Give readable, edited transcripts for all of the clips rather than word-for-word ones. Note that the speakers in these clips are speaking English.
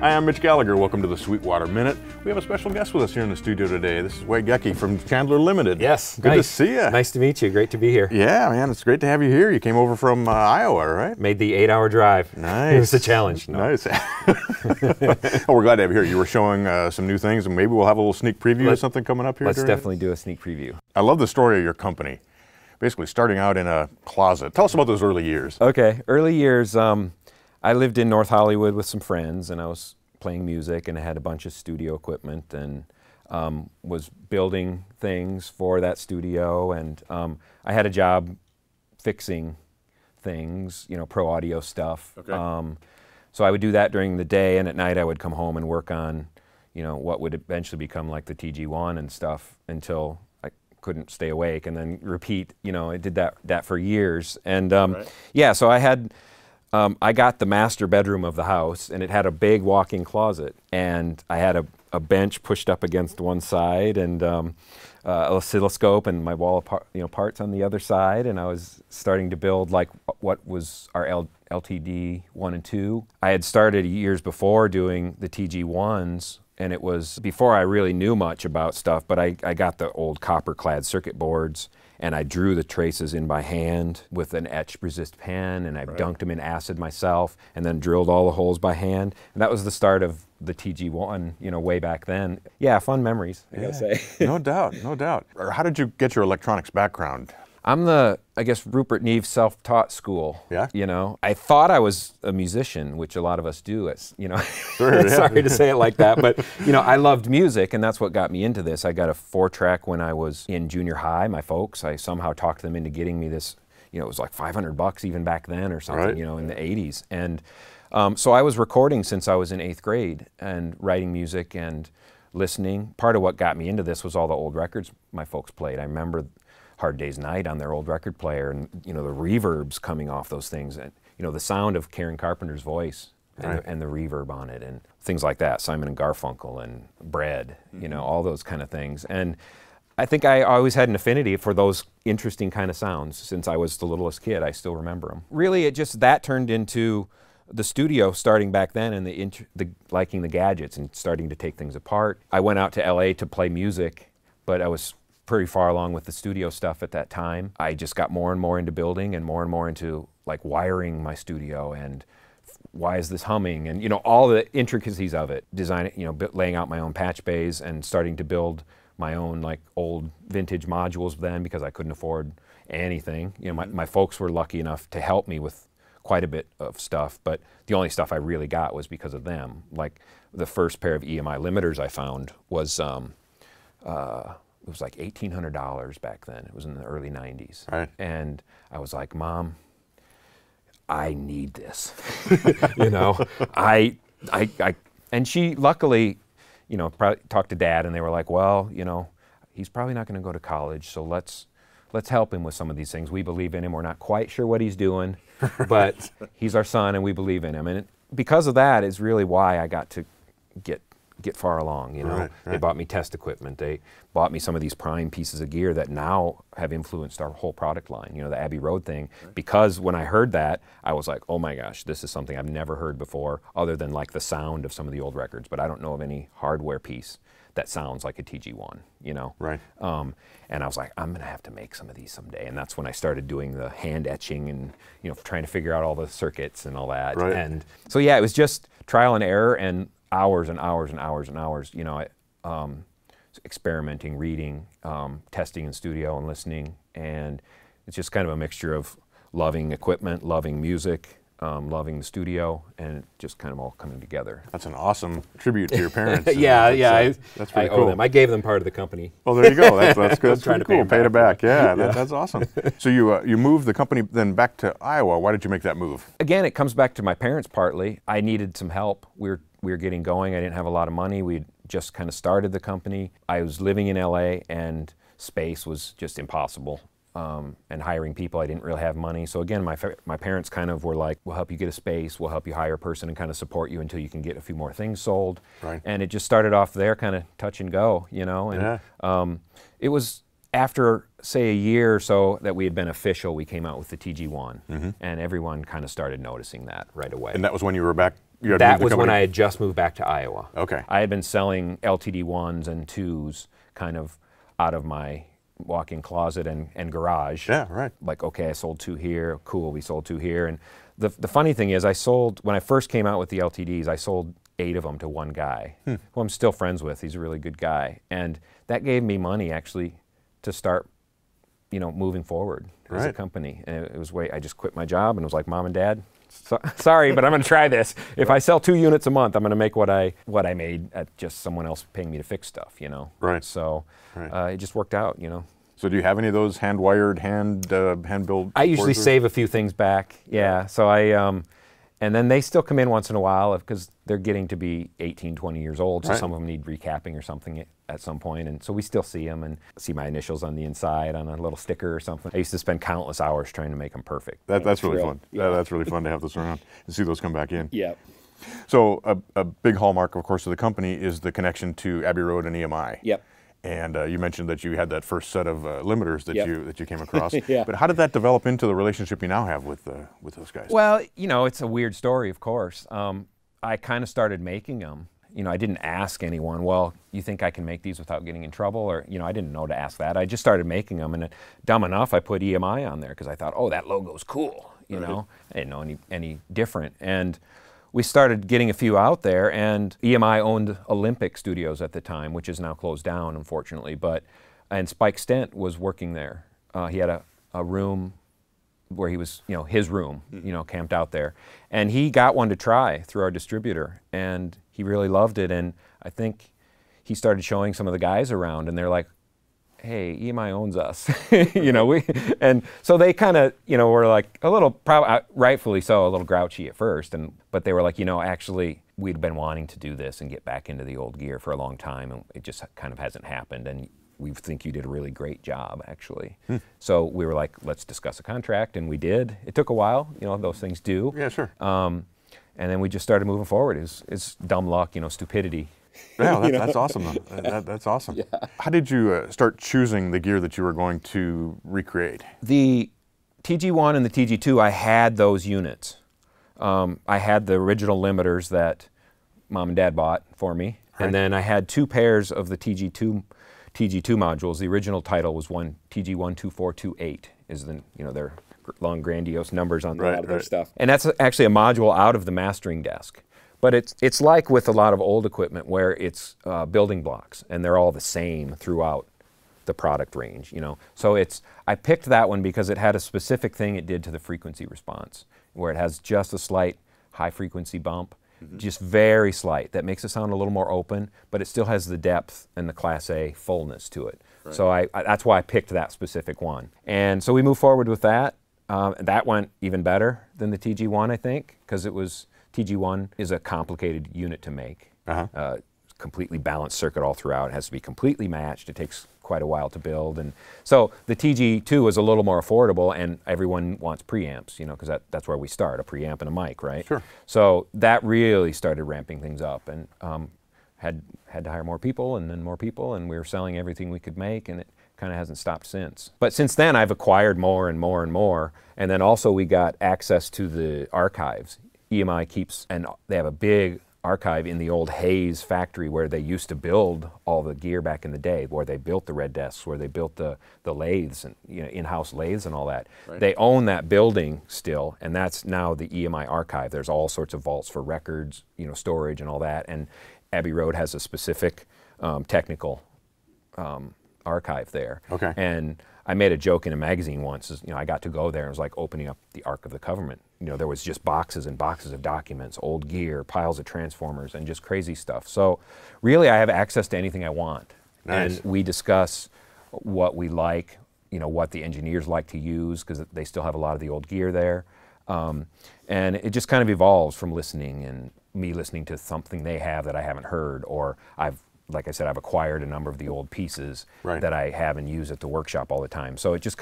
Hi, I'm Mitch Gallagher. Welcome to the Sweetwater Minute. We have a special guest with us here in the studio today. This is Wade Gecky from Chandler Limited. Yes. Good to see you. Nice to meet you. Great to be here. Yeah, man, it's great to have you here. You came over from Iowa, right? Made the 8-hour drive. Nice. It was a challenge. No. Nice. Oh, we're glad to have you here. You were showing some new things, and maybe we'll have a little sneak preview of something coming up here. Let's definitely do a sneak preview. I love the story of your company. Basically starting out in a closet. Tell us about those early years. Okay. Early years, I lived in North Hollywood with some friends, and I was playing music, and I had a bunch of studio equipment, and was building things for that studio, and I had a job fixing things, you know, pro audio stuff. Okay. So I would do that during the day, and at night I would come home and work on, you know, what would eventually become like the TG1 and stuff until I couldn't stay awake, and then repeat. You know, I did that for years, and Right. yeah. So I had. I got the master bedroom of the house, and it had a big walk-in closet, and I had a bench pushed up against one side, and an oscilloscope and my wall of parts on the other side, and I was starting to build like what was our LTD 1 and 2. I had started years before doing the TG1s, and it was before I really knew much about stuff, but I got the old copper-clad circuit boards, and I drew the traces in by hand with an etch resist pen, and I dunked them in acid myself, and then drilled all the holes by hand. And that was the start of the TG1, you know, way back then. Yeah, fun memories, I gotta say. No doubt, no doubt. Or how did you get your electronics background? I'm I guess, Rupert Neve self-taught school. Yeah? You know, I thought I was a musician, which a lot of us do. It's, you know, Sure, yeah. sorry to say it like that, but, you know, I loved music, and that's what got me into this. I got a 4-track when I was in junior high, my folks. I somehow talked them into getting me this, you know, it was like $500 even back then or something, Right. you know, in the 80s. And so I was recording since I was in 8th grade and writing music and listening. Part of what got me into this was all the old records my folks played. I remember Hard Day's Night on their old record player, and, you know, the reverbs coming off those things, and, you know, the sound of Karen Carpenter's voice and, Right. and the reverb on it, and things like that. Simon and Garfunkel and Bread, you know, all those kind of things. And I think I always had an affinity for those interesting kind of sounds since I was the littlest kid. I still remember them. Really, it just that turned into the studio starting back then, and the liking the gadgets and starting to take things apart. I went out to LA to play music, but I was pretty far along with the studio stuff at that time. I just got more and more into building and more into like wiring my studio, and why is this humming, and, you know, all the intricacies of it. Designing, you know, laying out my own patch bays and starting to build my own like old vintage modules then, because I couldn't afford anything. You know, my folks were lucky enough to help me with quite a bit of stuff, but the only stuff I really got was because of them. Like the first pair of EMI limiters I found was it was like $1,800 back then. It was in the early 90s. Right. And I was like, Mom, I need this. You know, and she luckily, you know, probably talked to Dad, and they were like, well, you know, he's probably not going to go to college, so let's help him with some of these things. We believe in him. We're not quite sure what he's doing, but he's our son, and we believe in him. And because of that is really why I got to get far along, you know. Right, right. They bought me test equipment. They bought me some of these prime pieces of gear that now have influenced our whole product line, you know, the Abbey Road thing. Right. Because when I heard that, I was like, oh my gosh, this is something I've never heard before, other than like the sound of some of the old records, but I don't know of any hardware piece that sounds like a TG1, you know. Right. And I was like, I'm gonna have to make some of these someday. And that's when I started doing the hand etching and, you know, trying to figure out all the circuits and all that. Right. And so yeah, it was just trial and error and hours and hours and hours and hours, you know, experimenting, reading, testing in studio and listening. And it's just kind of a mixture of loving equipment, loving music, loving the studio, and it just kind of all coming together. That's an awesome tribute to your parents. Yeah, That's I pretty owe cool. them. I gave them part of the company. Oh, there you go. That's good. That's trying pretty to pay cool. them Paid it back. back. Yeah, that's awesome. So you moved the company then back to Iowa. Why did you make that move? Again, it comes back to my parents partly. I needed some help. We were getting going. I didn't have a lot of money. We'd just kind of started the company. I was living in LA, and space was just impossible. And hiring people, I didn't really have money. So again, my parents kind of were like, we'll help you get a space, we'll help you hire a person and kind of support you until you can get a few more things sold. Right. And it just started off there, kind of touch and go, you know. And it was after, say, a year or so that we had been official, we came out with the TG1. And everyone kind of started noticing that right away. And that was when you were back You had That moved the was when company- I had just moved back to Iowa. Okay. I had been selling LTD 1s and 2s kind of out of my walk-in closet and garage. Yeah, right. Like, okay, I sold 2 here, cool, we sold 2 here. And the funny thing is, when I first came out with the LTDs, I sold 8 of them to one guy, who I'm still friends with. He's a really good guy. And that gave me money, actually, to start, moving forward as a Right. company. And it was I just quit my job and was like, Mom and Dad, sorry, but I'm going to try this. If I sell 2 units a month, I'm going to make what I made at just someone else paying me to fix stuff, Right. So Right. it just worked out, So do you have any of those hand-wired, hand-built? I usually forgers? save a few things back. Yeah. So and then they still come in once in a while because they're getting to be 18, 20 years old. So Right. some of them need recapping or something at some point. And so we still see them and see my initials on the inside on a little sticker or something. I used to spend countless hours trying to make them perfect. That's really Real- fun. yeah. That's really fun to have those around and see those come back in. Yeah. So a big hallmark, of course, of the company is the connection to Abbey Road and EMI. Yep. And you mentioned that you had that first set of limiters that Yep. you came across. Yeah. But how did that develop into the relationship you now have with those guys? Well, it's a weird story, of course. I kind of started making them. I didn't ask anyone, well, you think I can make these without getting in trouble? Or, I didn't know to ask that. I just started making them. And dumb enough, I put EMI on there because I thought, oh, that logo's cool. I didn't know any different. And we started getting a few out there, and EMI owned Olympic Studios at the time, which is now closed down, unfortunately. And Spike Stent was working there. He had a room where he was, his room, camped out there. And he got one to try through our distributor, and he really loved it. And I think he started showing some of the guys around, and they're like, hey, EMI owns us, and so they kind of, were like a little, rightfully so, a little grouchy at first, but they were like, actually, we'd been wanting to do this and get back into the old gear for a long time, and it just kind of hasn't happened, and we think you did a really great job, actually. So we were like, let's discuss a contract, and we did. It took a while, those things do. Yeah, sure. And then we just started moving forward. It's dumb luck, stupidity. Yeah, that's awesome, though. That's awesome. Yeah. How did you start choosing the gear that you were going to recreate? The TG1 and the TG2, I had those units. I had the original limiters that Mom and Dad bought for me. Right. And then I had 2 pairs of the TG2 modules. The original title was TG12428 is their long grandiose numbers on A lot of their Right. stuff. And that's actually a module out of the mastering desk. But it's like with a lot of old equipment where it's building blocks and they're all the same throughout the product range, So I picked that one because it had a specific thing it did to the frequency response, where it has just a slight high frequency bump, just very slight. That makes it sound a little more open, but it still has the depth and the Class A fullness to it. Right. So that's why I picked that specific one. And so we moved forward with that. That went even better than the TG1, I think, because TG1 is a complicated unit to make. Completely balanced circuit all throughout. It has to be completely matched. It takes quite a while to build. And so the TG2 is a little more affordable, and everyone wants preamps, because that's where we start, a preamp and a mic, right? Sure. So that really started ramping things up, and had to hire more people, and then more people, and we were selling everything we could make, and it kind of hasn't stopped since. But since then, I've acquired more and more and more, and then also we got access to the archives. EMI keeps, and they have a big archive in the old Hayes factory where they used to build all the gear back in the day, where they built the red desks, where they built the lathes and in-house lathes and all that. Right. They own that building still, and that's now the EMI archive. There's all sorts of vaults for records, storage and all that, and Abbey Road has a specific technical archive there. Okay. And I made a joke in a magazine once, I got to go there and it was like opening up the Ark of the Covenant. There was just boxes and boxes of documents, old gear, piles of transformers, and just crazy stuff. So really I have access to anything I want. Nice. And we discuss what we like, what the engineers like to use, because they still have a lot of the old gear there. And it just kind of evolves from listening and me listening to something they have that I haven't heard, or like I said, I've acquired a number of the old pieces Right. that I have and use at the workshop all the time. So it just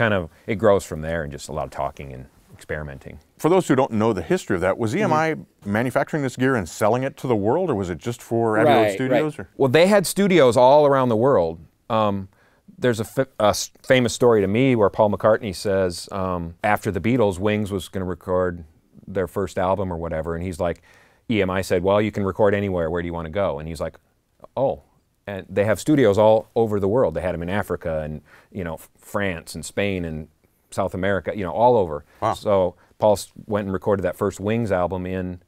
it grows from there, and just a lot of talking and experimenting. For those who don't know the history of that, was EMI manufacturing this gear and selling it to the world, or was it just for Abbey Road Right, Studios? right. Or? Well, they had studios all around the world. There's a famous story to me where Paul McCartney says, after the Beatles, Wings was going to record their first album or whatever, and he's like, EMI said, well, you can record anywhere. Where do you want to go? And he's like, oh. And they have studios all over the world. They had them in Africa and, you know, France and Spain and South America, you know, all over. Wow. So Paul went and recorded that first Wings album in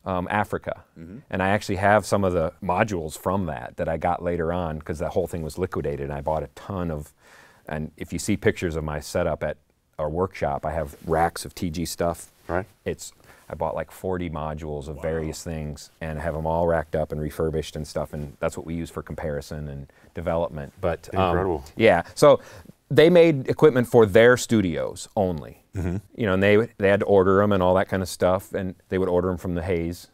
Africa. And I actually have some of the modules from that I got later on, because that whole thing was liquidated, and I bought a ton of, and if you see pictures of my setup at our workshop, I have racks of TG stuff. Right. I bought like 40 modules of various things and have them all racked up and refurbished and stuff, and that's what we use for comparison and development. But incredible. Yeah, so they made equipment for their studios only. You know, and they had to order them and all that kind of stuff, and they would order them from the Hayes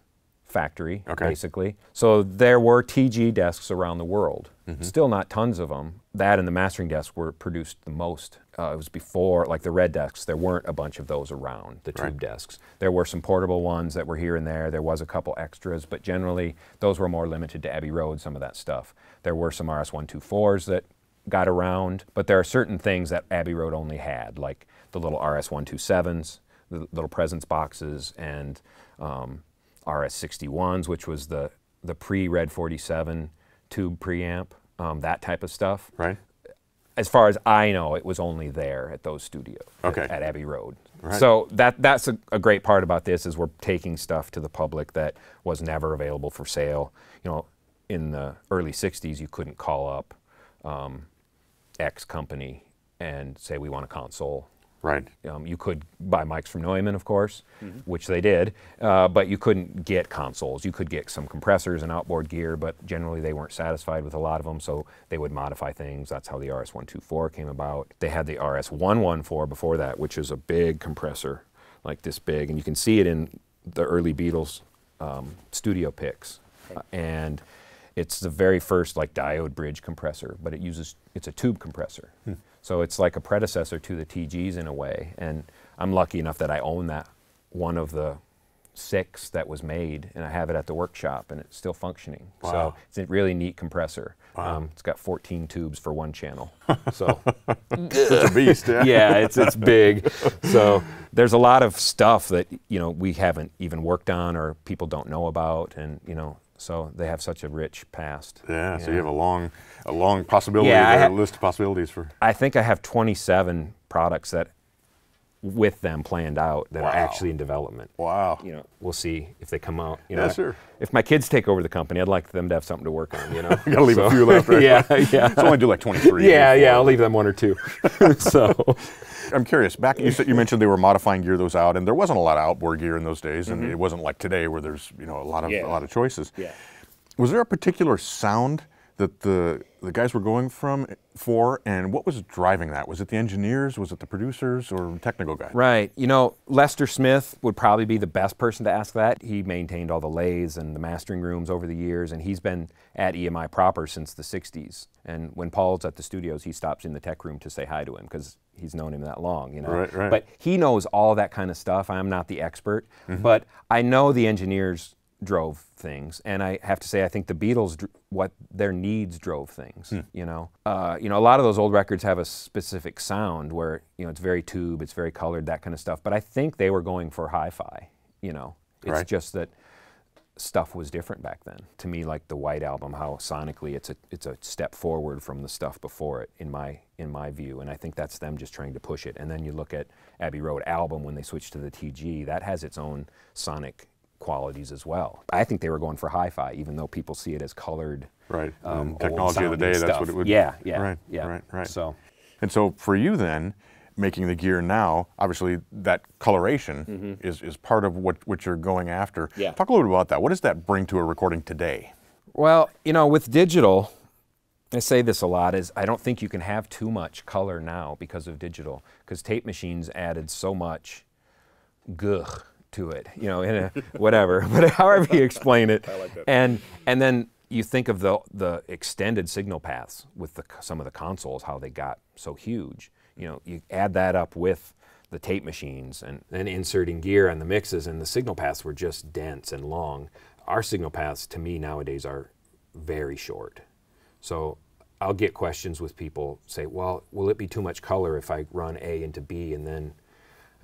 factory, basically. So there were TG desks around the world. Still not tons of them. That and the mastering desks were produced the most. It was before, like the red desks, there weren't a bunch of those around, the tube desks. There were some portable ones that were here and there. There was a couple extras, but generally those were more limited to Abbey Road, some of that stuff. There were some RS-124s that got around, but there are certain things that Abbey Road only had, like the little RS-127s, the little presence boxes, and RS-61s, which was the pre-Red 47 tube preamp, that type of stuff. Right. As far as I know, it was only there at those studios at Abbey Road. Right. So that's a great part about this, is we're taking stuff to the public that was never available for sale. You know, in the early 60s, you couldn't call up X company and say, we want a console. Right. You could buy mics from Neumann, of course, which they did, but you couldn't get consoles. You could get some compressors and outboard gear, but generally they weren't satisfied with a lot of them, so they would modify things. That's how the RS-124 came about. They had the RS-114 before that, which is a big compressor, like this big, and you can see it in the early Beatles studio picks. And it's the very first like diode bridge compressor, but it's a tube compressor. So it's like a predecessor to the TGs in a way, and I'm lucky enough that I own that, one of the 6 that was made, and I have it at the workshop, and it's still functioning. Wow. So it's a really neat compressor. Wow. It's got 14 tubes for one channel. So it's a beast. Yeah. Yeah, it's big. So there's a lot of stuff that, you know, we haven't even worked on or people don't know about, and you know. So they have such a rich past. Yeah, so you have a long possibility, list of possibilities for. I think I have 27 products that, with them planned out, that are actually in development. Wow. You know, we'll see if they come out. You Yeah, know, sure. If my kids take over the company, I'd like them to have something to work on. You know, You gotta leave a few left, right? Yeah. So only do like 23. Yeah, I'll leave them 1 or 2. So. I'm curious, back you mentioned they were modifying gear those out, and there wasn't a lot of outboard gear in those days, and it wasn't like today where there's, you know, a lot of choices. Yeah. Was there a particular sound that the guys were going for, and what was driving that? Was it the engineers, was it the producers, or technical guys? Right. You know, Lester Smith would probably be the best person to ask that. He maintained all the lathes and the mastering rooms over the years, and he's been at EMI proper since the 60s. And when Paul's at the studios, he stops in the tech room to say hi to him, because he's known him that long, you know. Right. But he knows all that kind of stuff. I'm not the expert, but I know the engineers drove things, and I have to say I think the Beatles, what their needs drove things. You know, a lot of those old records have a specific sound where, you know, it's very tube, it's very colored, that kind of stuff. But I think they were going for hi-fi. You know, it's just that stuff was different back then. To me, like the White Album, how sonically it's a step forward from the stuff before it, in my view, and I think that's them just trying to push it. And then you look at Abbey Road Album when they switched to the TG, that has its own sonic qualities as well. I think they were going for hi-fi, even though people see it as colored. Right. Technology of the day, that's what it would. Yeah. Right. So, and so for you then, making the gear now, obviously that coloration is part of what you're going after. Yeah. Talk a little bit about that. What does that bring to a recording today? well, you know, with digital, I say this a lot, is I don't think you can have too much color now because of digital, because tape machines added so much gugh to it, you know, in a whatever, but however you explain it. I like that. And then you think of the extended signal paths with some of the consoles, how they got so huge. You know, you add that up with the tape machines and then inserting gear on the mixes, and the signal paths were just dense and long. Our signal paths, to me, nowadays are very short. So I'll get questions with people say, well, will it be too much color if I run A into B and then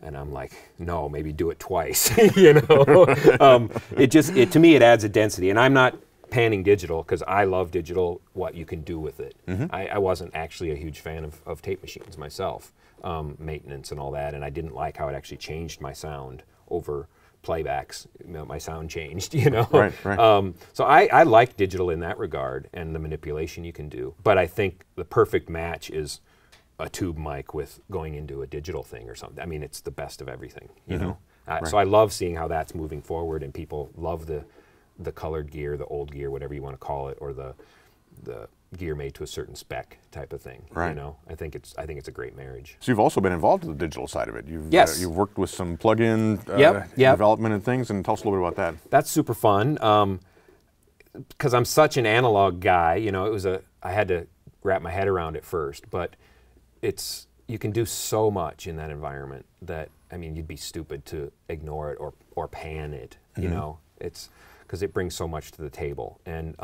And I'm like, no, maybe do it twice, you know? To me, it adds a density. And I'm not panning digital because I love digital, what you can do with it. I wasn't actually a huge fan of tape machines myself, maintenance and all that, and I didn't like how it actually changed my sound over playbacks. My sound changed, you know? Right. So I like digital in that regard and the manipulation you can do. But I think the perfect match is a tube mic with going into a digital thing or something. I mean, it's the best of everything, you know? So I love seeing how that's moving forward, and people love the colored gear, the old gear, whatever you want to call it, or the gear made to a certain spec type of thing. Right. You know, I think it's a great marriage. So you've also been involved in the digital side of it. Yes. You've worked with some plug-in Yep. development and things, and tell us a little bit about that. That's super fun. Because I'm such an analog guy, you know, I had to wrap my head around it first, but you can do so much in that environment that, I mean, you'd be stupid to ignore it or pan it, you know. It's because it brings so much to the table. And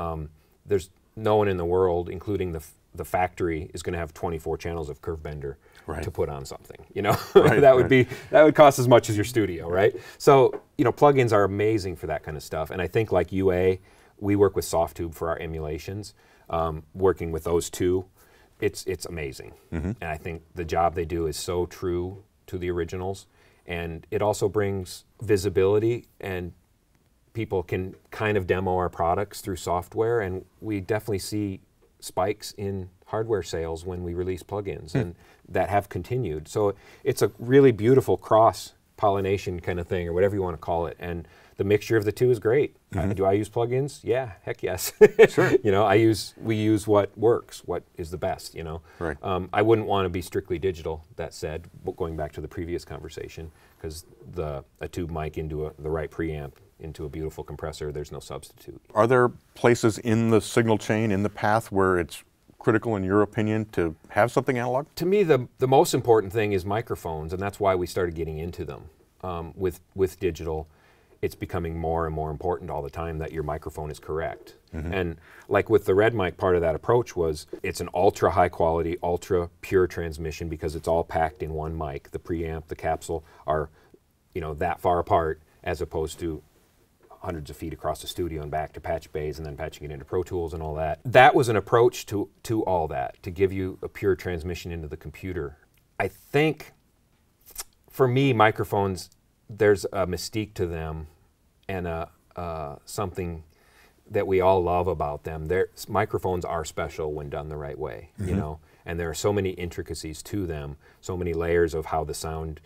there's no one in the world, including the factory, is going to have 24 channels of curve bender to put on something, you know. That would cost as much as your studio, right? So, you know, plugins are amazing for that kind of stuff. And I think like UA, we work with Softube for our emulations. Working with those two, it's amazing. And I think the job they do is so true to the originals. And it also brings visibility, and people can kind of demo our products through software, and we definitely see spikes in hardware sales when we release plugins, and that have continued. So it's a really beautiful cross-pollination kind of thing, or whatever you want to call it, and the mixture of the two is great. Do I use plugins? Yeah, heck yes. Sure. You know, we use what works, what is the best, you know. Right. I wouldn't want to be strictly digital, that said, going back to the previous conversation, because a tube mic into the right preamp into a beautiful compressor, there's no substitute. Are there places in the signal chain, in the path, where it's critical, in your opinion, to have something analog? To me, the most important thing is microphones, and that's why we started getting into them. With digital, it's becoming more and more important all the time that your microphone is correct. And like with the Red mic, part of that approach was it's an ultra high quality, ultra pure transmission because it's all packed in one mic. The preamp, the capsule are, you know, that far apart, as opposed to hundreds of feet across the studio and back to patch bays and then patching it into Pro Tools and all that. That was an approach to all that, to give you a pure transmission into the computer. I think, for me, microphones, there's a mystique to them and something that we all love about them. Microphones are special when done the right way, you know, and there are so many intricacies to them, so many layers of how the sound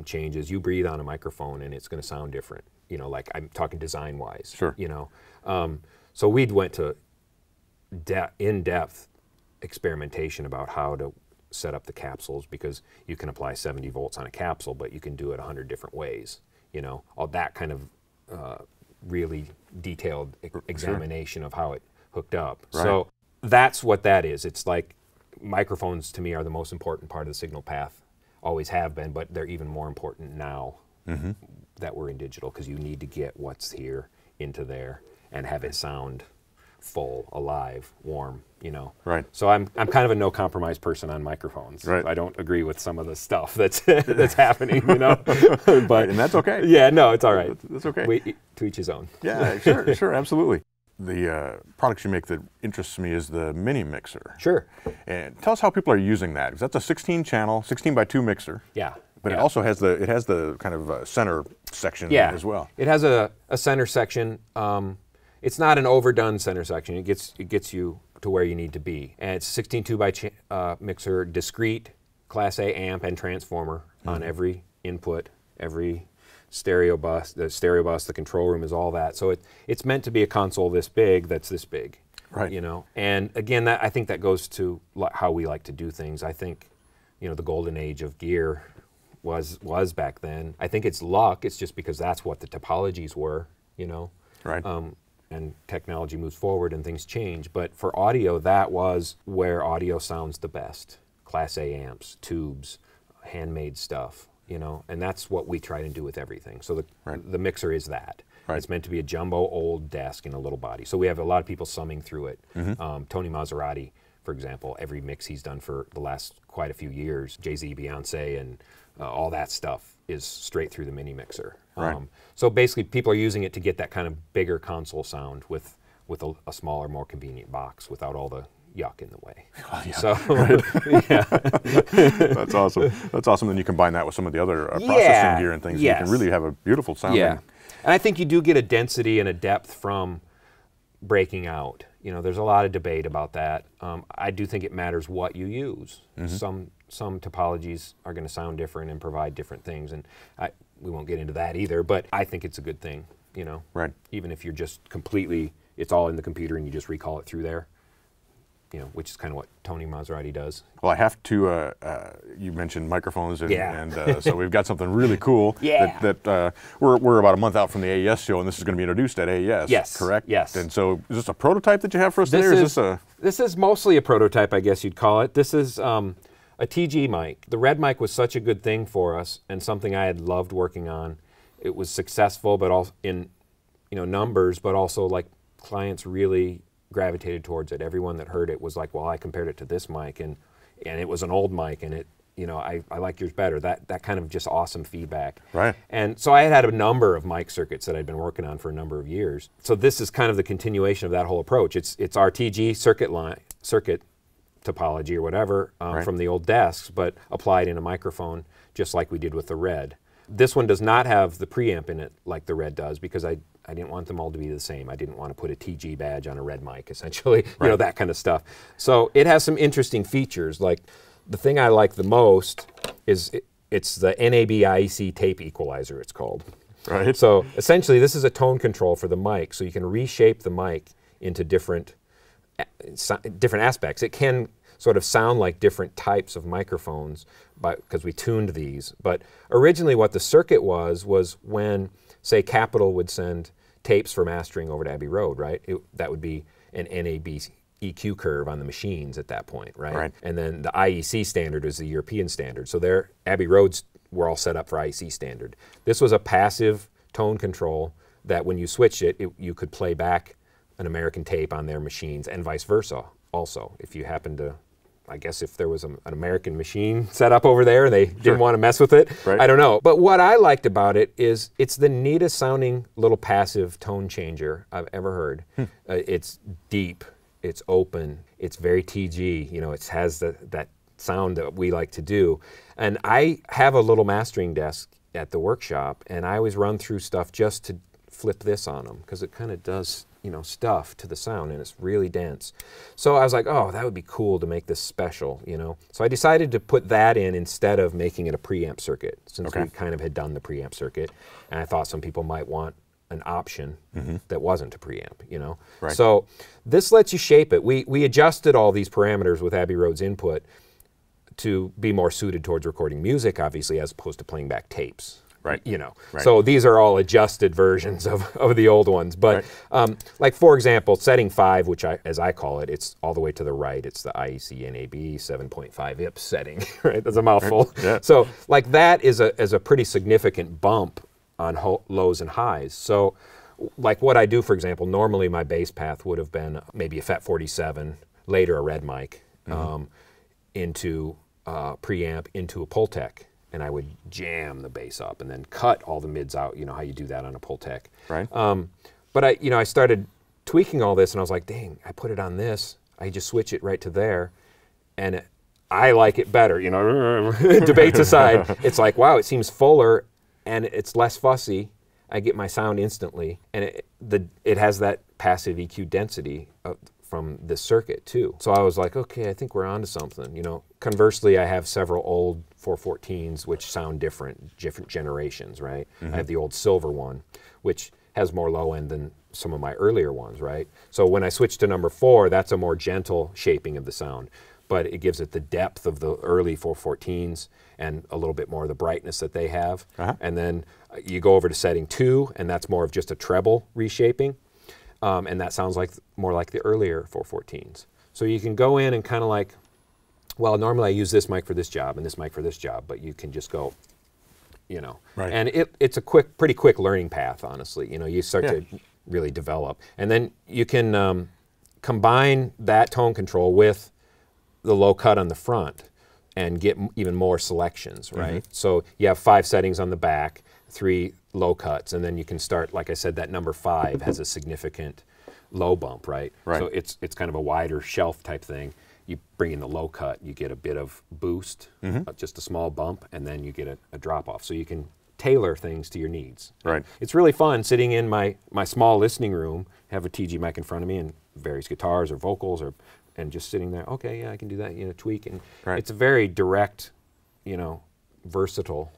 changes. You breathe on a microphone and it's going to sound different, you know, like I'm talking design-wise, you know. So we'd went to in-depth experimentation about how to set up the capsules, because you can apply 70 volts on a capsule, but you can do it 100 different ways, you know, all that kind of really detailed examination of how it hooked up. So that's what that is. It's like microphones to me are the most important part of the signal path, always have been, but they're even more important now that we're in digital, because you need to get what's here into there and have it sound full, alive, warm, you know. So I'm kind of a no compromise person on microphones. I don't agree with some of the stuff that's that's happening, you know. But and that's okay. Yeah, no, it's all right. That's okay. To each his own. Yeah, sure, absolutely. The products you make that interests me is the mini mixer. Sure. And tell us how people are using that, because that's a 16-channel, 16x2 mixer. Yeah. But it also has the kind of center section as well. It has a center section. It's not an overdone center section. It gets you to where you need to be. And it's a 16 2x mixer, discrete, Class A amp and transformer on every input, every stereo bus. The control room is all that. So it's meant to be a console this big that's this big. You know. And again, I think that goes to how we like to do things. I think, you know, the golden age of gear was back then. I think it's luck. It's just because that's what the topologies were, you know. And technology moves forward and things change. But for audio, that was where audio sounds the best. Class A amps, tubes, handmade stuff, you know, and that's what we try to do with everything. So the mixer is that. It's meant to be a jumbo old desk in a little body. So we have a lot of people summing through it. Tony Maserati, for for example, every mix he's done for the last quite a few years, Jay-Z, Beyonce, and all that stuff is straight through the mini mixer. Right. So basically, people are using it to get that kind of bigger console sound with a smaller, more convenient box without all the yuck in the way. Oh, yeah. So, yeah. That's awesome. That's awesome. Then you combine that with some of the other processing gear and things. Yes. You can really have a beautiful sound. Yeah. And I think you do get a density and a depth from breaking out. You know, there's a lot of debate about that. I do think it matters what you use. Some topologies are going to sound different and provide different things, and we won't get into that either, but I think it's a good thing, you know. Right. Even if you're just completely, it's all in the computer and you just recall it through there, you know, which is kind of what Tony Maserati does. Well, I have to, you mentioned microphones, and, Yeah. and so we've got something really cool. Yeah. That we're about a month out from the AES show, and this is going to be introduced at AES. Yes. Correct? Yes. And so is this a prototype that you have for us today, or is this a... This is mostly a prototype, I guess you'd call it. This is a TG mic. The Red mic was such a good thing for us and something I had loved working on. It was successful, but also in numbers, but also like clients really gravitated towards it. Everyone that heard it was like, well, I compared it to this mic, and it was an old mic, and it, you know, I like yours better. That kind of just awesome feedback. Right. And so I had a number of mic circuits that I'd been working on for a number of years. So this is kind of the continuation of that whole approach. It's our TG circuit topology or whatever Right. from the old desks, but applied in a microphone, just like we did with the Red. This one does not have the preamp in it like the Red does, because I didn't want them all to be the same. I didn't want to put a TG badge on a Red mic, essentially, you know, that kind of stuff. So it has some interesting features. Like the thing I like the most is it's the NAB IEC tape equalizer, it's called. Right. So essentially, this is a tone control for the mic, so you can reshape the mic into different aspects. It can sort of sound like different types of microphones because we tuned these. But originally what the circuit was when, say, Capitol would send tapes for mastering over to Abbey Road, right? That would be an NAB EQ curve on the machines at that point, right? Right. And then the IEC standard is the European standard. So their Abbey Roads were all set up for IEC standard. This was a passive tone control that when you switched it, you could play back an American tape on their machines and vice versa also. If you happen to, I guess if there was an American machine set up over there and they didn't want to mess with it, Right. I don't know. But what I liked about it is it's the neatest sounding little passive tone changer I've ever heard. It's deep, it's open, it's very TG, you know, it has that sound that we like to do. And I have a little mastering desk at the workshop, and I always run through stuff just to flip this on them, because it kind of does, you know, stuff to the sound, and it's really dense. So I was like, oh, that would be cool to make this special, you know. So I decided to put that in instead of making it a preamp circuit, since we kind of had done the preamp circuit, and I thought some people might want an option that wasn't a preamp, you know. Right. So this lets you shape it. We adjusted all these parameters with Abbey Road's input to be more suited towards recording music, obviously, as opposed to playing back tapes. Right. You know, Right. so these are all adjusted versions of the old ones. But like, for example, setting 5, which as I call it, it's all the way to the right. It's the IEC NAB 7.5 IPS setting, right? That's a mouthful. Right. Yeah. So like that is a pretty significant bump on lows and highs. So like what I do, for example, normally my bass path would have been maybe a FET 47, later a Red mic, into preamp, into a Pultec. And I would jam the bass up and then cut all the mids out. You know how you do that on a Pultec. Right. But I started tweaking all this, and I was like, dang, I put it on this. I just switch it right to there, and I like it better. You know, debates aside, it's like, wow, it seems fuller and it's less fussy. I get my sound instantly, and it has that passive EQ density from this circuit too. So I was like, okay, I think we're onto something. You know, conversely, I have several old 414s which sound different generations, right? I have the old silver one, which has more low end than some of my earlier ones, right? So when I switch to number 4, that's a more gentle shaping of the sound, but it gives it the depth of the early 414s and a little bit more of the brightness that they have. And then you go over to setting 2, and that's more of just a treble reshaping. And that sounds like more like the earlier 414s. So you can go in and kind of like, well, normally I use this mic for this job and this mic for this job, but you can just go, you know. Right. And it's a pretty quick learning path, honestly. You know, you start to really develop. And then you can combine that tone control with the low cut on the front and get even more selections, right? So you have 5 settings on the back, 3 low cuts, and then you can start, like I said, that number 5 has a significant low bump, right? So it's kind of a wider shelf type thing. You bring in the low cut, you get a bit of boost, just a small bump, and then you get a drop off. So you can tailor things to your needs. Right. It's really fun sitting in my small listening room, have a TG mic in front of me and various guitars or vocals, and just sitting there, okay, yeah, I can do that, tweak. And it's a very direct, versatile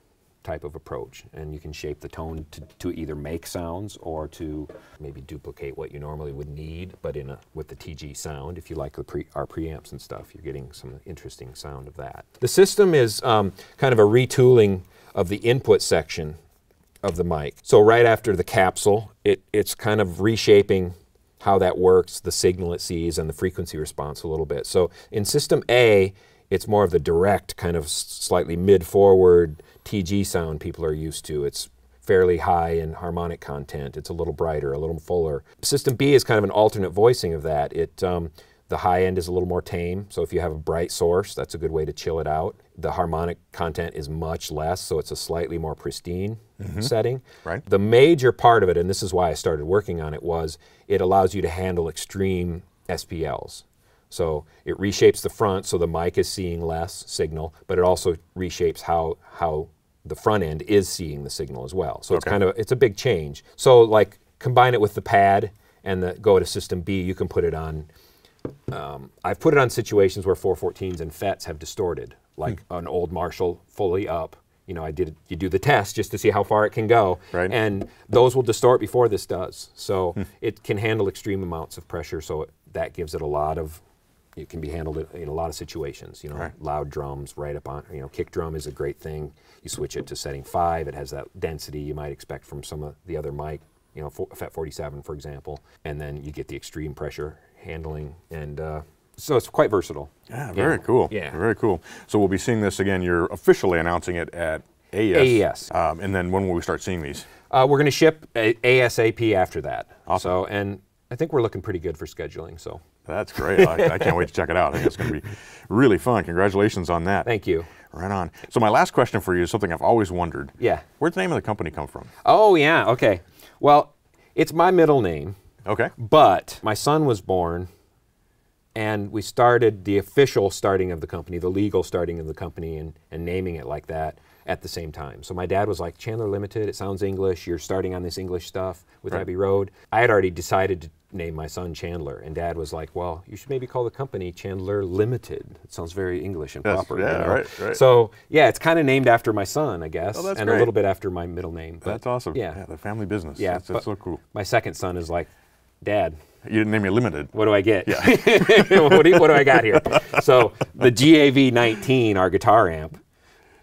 type of approach, and you can shape the tone to either make sounds or to maybe duplicate what you normally would need, but with the TG sound. If you like our preamps and stuff, you're getting some interesting sound of that. The system is kind of a retooling of the input section of the mic. So right after the capsule, it's kind of reshaping how that works, the signal it sees, and the frequency response a little bit. So in System A, it's more of the direct, kind of slightly mid-forward TG sound people are used to. It's fairly high in harmonic content. It's a little brighter, a little fuller. System B is kind of an alternate voicing of that. The high end is a little more tame, so if you have a bright source, that's a good way to chill it out. The harmonic content is much less, so it's a slightly more pristine setting. Right. The major part of it, and this is why I started working on it, was it allows you to handle extreme SPLs. So it reshapes the front so the mic is seeing less signal, but it also reshapes how the front end is seeing the signal as well. So it's a big change. So like combine it with the pad and go to System B, you can put it on, I've put it on situations where 414s and FETs have distorted, like an old Marshall fully up. You do the test just to see how far it can go, and those will distort before this does. So it can handle extreme amounts of pressure, so that gives it it can be handled in a lot of situations, loud drums right up on, kick drum is a great thing. You switch it to setting 5, it has that density you might expect from some of the other mic, FET 47, for example, and then you get the extreme pressure handling, and so it's quite versatile. Yeah, very cool. Yeah. Very cool. So we'll be seeing this again. You're officially announcing it at AES. And then when will we start seeing these? We're going to ship ASAP after that. Awesome. So, and I think we're looking pretty good for scheduling, so. That's great. I can't wait to check it out. I think it's going to be really fun. Congratulations on that. Thank you. Right on. So my last question for you is something I've always wondered. Yeah. Where'd the name of the company come from? Oh, yeah. Okay. Well, it's my middle name. Okay. But my son was born, and we started the official starting of the company, the legal starting of the company, and naming it like that at the same time. So my dad was like, Chandler Limited, it sounds English, you're starting on this English stuff with Abbey Road. I had already decided to name my son Chandler, and Dad was like, well, you should maybe call the company Chandler Limited. It sounds very English and proper. Yeah, right. So yeah, it's kind of named after my son, I guess, that's and great. a little bit after my middle name. But that's awesome. Yeah, the family business. Yeah, that's so cool. My second son is like, Dad, you didn't name me Limited. what do I get? Yeah. what do I got here? So the GAV-19, our guitar amp,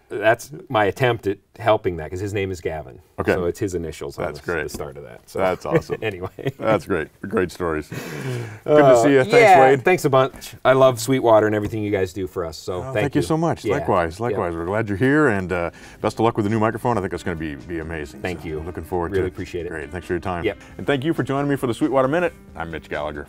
that's my attempt at helping that, because his name is Gavin. Okay. So it's his initials on great. the start of that. So That's awesome. Anyway. That's great. Great stories. Good to see you. Thanks, Wade. Thanks a bunch. I love Sweetwater and everything you guys do for us. So thank you so much. Yeah. Likewise. We're glad you're here, and best of luck with the new microphone. I think it's going to be amazing. Thank you. Looking forward to it. Really appreciate it. Great. Thanks for your time. Yep. And thank you for joining me for the Sweetwater Minute. I'm Mitch Gallagher.